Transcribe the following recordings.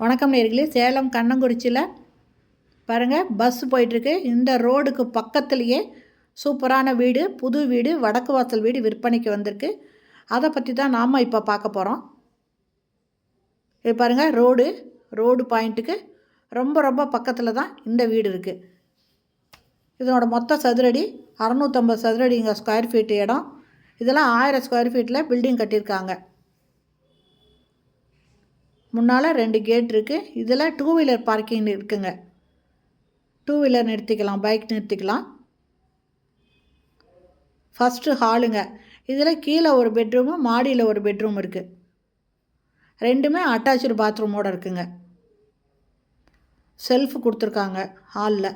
வணக்கம் நேயர்களே, சேலம் கண்ணங்குறிச்சியில் பாருங்கள் பஸ் போயிட்டுருக்கு. இந்த ரோடுக்கு பக்கத்துலேயே சூப்பரான வீடு, புது வீடு, வடக்கு வாசல் வீடு விற்பனைக்கு வந்திருக்கு. அதை பற்றி தான் நாம் இப்போ பார்க்க போகிறோம். இது பாருங்கள் ரோடு பாயிண்ட்டுக்கு ரொம்ப பக்கத்தில் தான் இந்த வீடு இருக்குது. இதனோட மொத்த சதுரடி 650 சதுரடிங்க ஸ்கொயர் ஃபீட் இடம். இதெல்லாம் 1000 ஸ்கொயர் ஃபீட்டில் பில்டிங் கட்டியிருக்காங்க. முன்னால் 2 கேட் இருக்குது. இதில் 2 வீலர் பார்க்கிங் இருக்குங்க. 2 வீலர் நிறுத்திக்கலாம், பைக் நிறுத்திக்கலாம். ஃபஸ்ட்டு ஹாலுங்க. இதில் கீழே ஒரு பெட்ரூமு, மாடியில் ஒரு பெட்ரூம் இருக்குது. ரெண்டுமே அட்டாச்சு பாத்ரூமோடு இருக்குங்க. செல்ஃப் கொடுத்துருக்காங்க ஹாலில்.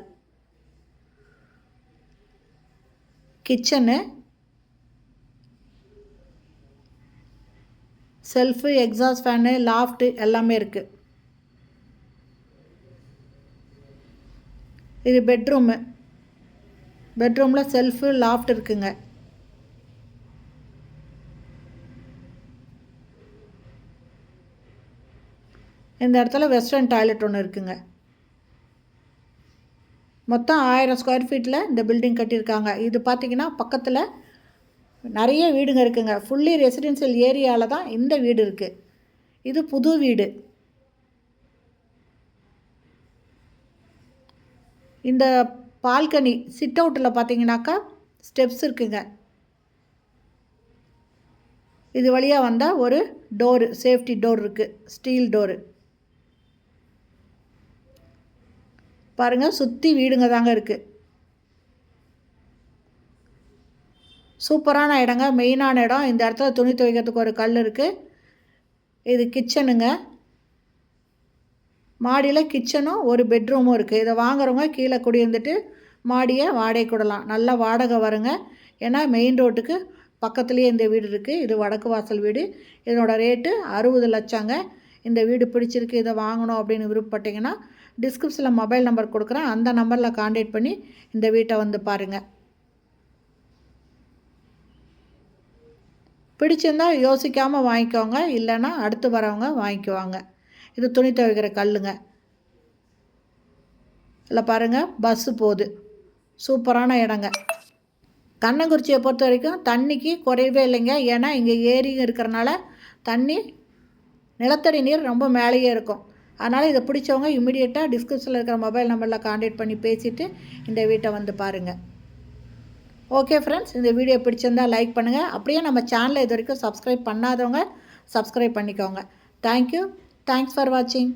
Kitchen, shelf, exhaust fan, loft எல்லாமே இருக்குது. இது பெட்ரூமில் செல்ஃபு, லாஃப்ட் இருக்குங்க. இந்த இடத்துல வெஸ்டர்ன் டாய்லெட் ஒன்று இருக்குங்க. மொத்தம் 1000 ஸ்கொயர் ஃபீட்டில் இந்த பில்டிங் கட்டியிருக்காங்க. இது பார்த்திங்கன்னா பக்கத்தில் நிறைய வீடுங்க இருக்குங்க. ஃபுல்லி ரெசிடென்ஷியல் ஏரியாவில் தான் இந்த வீடு இருக்குது. இது புது வீடு. இந்த பால்கனி சிட் அவுட்டில் பார்த்தீங்கன்னாக்கா ஸ்டெப்ஸ் இருக்குங்க. இது வழியாக வந்தால் ஒரு டோரு, சேஃப்டி டோர் இருக்குது, ஸ்டீல் டோரு. பாருங்கள், சுற்றி வீடுங்க தாங்க இருக்குது. சூப்பரான இடங்க, மெயினான இடம். இந்த இடத்துல துணி துவைக்கிறதுக்கு ஒரு கல் இருக்குது. இது கிச்சனுங்க. மாடியில் கிச்சனும் ஒரு பெட்ரூமும் இருக்குது. இதை வாங்குறவங்க கீழே குடியிருந்துட்டு மாடியை வாடகை கொடுலாம். நல்ல வாடகை வருங்க. ஏன்னா மெயின் ரோட்டுக்கு பக்கத்துலேயே இந்த வீடு இருக்குது. இது வடக்கு வாசல் வீடு. இதனோட ரேட்டு 60 லட்சங்க. இந்த வீடு பிடிச்சிருக்கு, இதை வாங்கணும் அப்படின்னு விருப்பப்பட்டீங்கன்னா டிஸ்கிரிப்ஷனில் மொபைல் நம்பர் கொடுக்குறேன். அந்த நம்பரில் கான்டாக்ட் பண்ணி இந்த வீட்டை வந்து பாருங்கள். பிடிச்சிருந்தால் யோசிக்காமல் வாங்கிக்கோங்க, இல்லைன்னா அடுத்து வரவங்க வாங்கிக்குவாங்க. இது துணி துவைக்கிற கல்லுங்க. இல்லை பாருங்கள், பஸ்ஸு போகுது. சூப்பரான இடங்க. கண்ணங்குறிச்சியை பொறுத்த வரைக்கும் தண்ணிக்கு குறைவே இல்லைங்க. ஏன்னா இங்கே ஏரி இருக்கிறனால தண்ணி, நிலத்தடி நீர் ரொம்ப மேலேயே இருக்கும். அதனால் இதை பிடிச்சவங்க இம்மிடியேட்டாக டிஸ்கிரிப்ஷனில் இருக்கிற மொபைல் நம்பரில் கான்டாக்ட் பண்ணி பேசிவிட்டு இந்த வீட்டை வந்து பாருங்கள். ஓகே ஃப்ரெண்ட்ஸ், இந்த வீடியோ பிடிச்சிருந்தால் லைக் பண்ணுங்கள். அப்படியே நம்ம சேனலை இது வரைக்கும் சப்ஸ்கிரைப் பண்ணாதவங்க சப்ஸ்கிரைப் பண்ணிக்கோங்க. தேங்க்யூ. தேங்க்ஸ் ஃபார் வாட்சிங்.